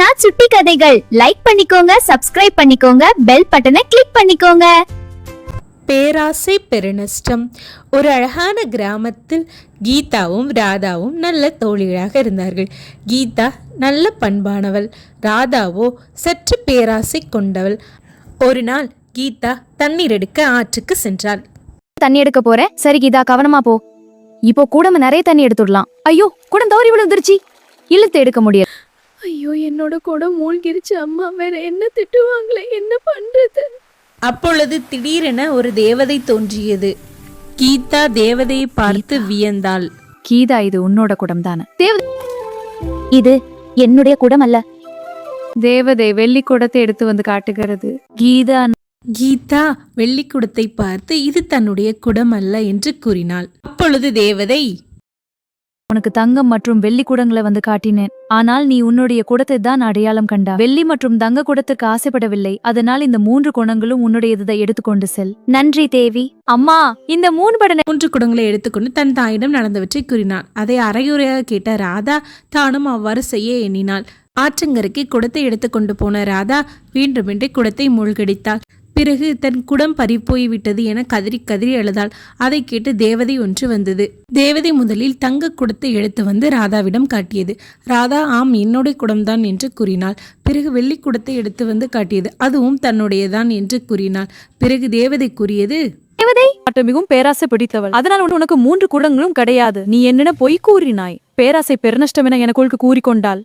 சோனா சுட்டி கதைகள் லைக் பண்ணிக்கோங்க, சப்ஸ்கிரைப் பண்ணிக்கோங்க, பெல் பட்டனை கிளிக் பண்ணிக்கோங்க. பேராசை பெருநஷ்டம். ஒரு அழகான கிராமத்தில் கீதாவும் ராதாவும் நல்ல தோழிகளாக இருந்தார்கள். கீதா நல்ல பண்பானவள், ராதாவோ சற்று பேராசை கொண்டவள். ஒரு நாள் கீதா தண்ணீர் எடுக்க ஆற்றுக்கு சென்றாள். தண்ணி எடுக்க போறேன். சரி கீதா, கவனமா போ. இப்போ கூடம நிறைய தண்ணி எடுத்துடலாம். ஐயோ, குடம் தவறி விழுந்துருச்சு. இழுத்து எடுக்க முடியாது. ஐயோ, என்னோட குடம் மூழ்கிருச்சு. அம்மா வேற என்ன திட்டுவாங்களே, என்ன பண்றது? அப்பொழுது திடீரென ஒரு தேவதை தோன்றியது. கீதா தேவதையை பார்த்து வியந்தாள். கீதா, இது உன்னோட குடம் தானே? இது என்னுடைய குடம் அல்ல. தேவதை வெள்ளி குடத்தை எடுத்து வந்து காட்டுகிறது. கீதா வெள்ளி குடத்தை பார்த்து இது தன்னுடைய குடம் அல்ல என்று கூறினாள். அப்பொழுது தேவதை, உனக்கு தங்கம் மற்றும் வெள்ளி குடங்களை வந்து காட்டினேன். ஆனால் நீ உன்னுடைய குடத்தை தான் அடையாளம் கண்டா. வெள்ளி மற்றும் தங்க குடத்துக்கு ஆசைப்படவில்லை. அதனால் இந்த 3 குடங்களும் உன்னுடையதை எடுத்துக்கொண்டு செல். நன்றி தேவி. அம்மா, இந்த 3 குடங்களை எடுத்துக்கொண்டு தன் தாயிடம் நடந்தவற்றை கூறினாள். அதை அரையுறையாக கேட்ட ராதா தானும் அவ்வாறு செய்ய எண்ணினாள். ஆற்றங்கரைக்கு குடத்தை எடுத்துக்கொண்டு போன ராதா வேண்டுமென்றே குடத்தை மூழ்கடித்தாள். பிறகு தன் குடம் பறிப்போய் விட்டது என கதறி கதறி அழுதாள். அதை கேட்டு தேவதை ஒன்று வந்தது. தேவதை முதலில் தங்க குடத்தை எடுத்து வந்து ராதாவிடம் காட்டியது. ராதா ஆம், என்னுடைய குடம்தான் என்று கூறினாள். பிறகு வெள்ளி குடத்தை எடுத்து வந்து காட்டியது. அதுவும் தன்னுடையதான் என்று கூறினாள். பிறகு தேவதை கூறியது, தேவதை மிகவும் பேராசை பிடித்தவள். அதனால் உனக்கு 3 குடங்களும் கிடையாது. நீ என்னென்ன பொய் கூறினாய். பேராசை பெருநஷ்டம் என எனக்குள் கூறிக்கொண்டாள்.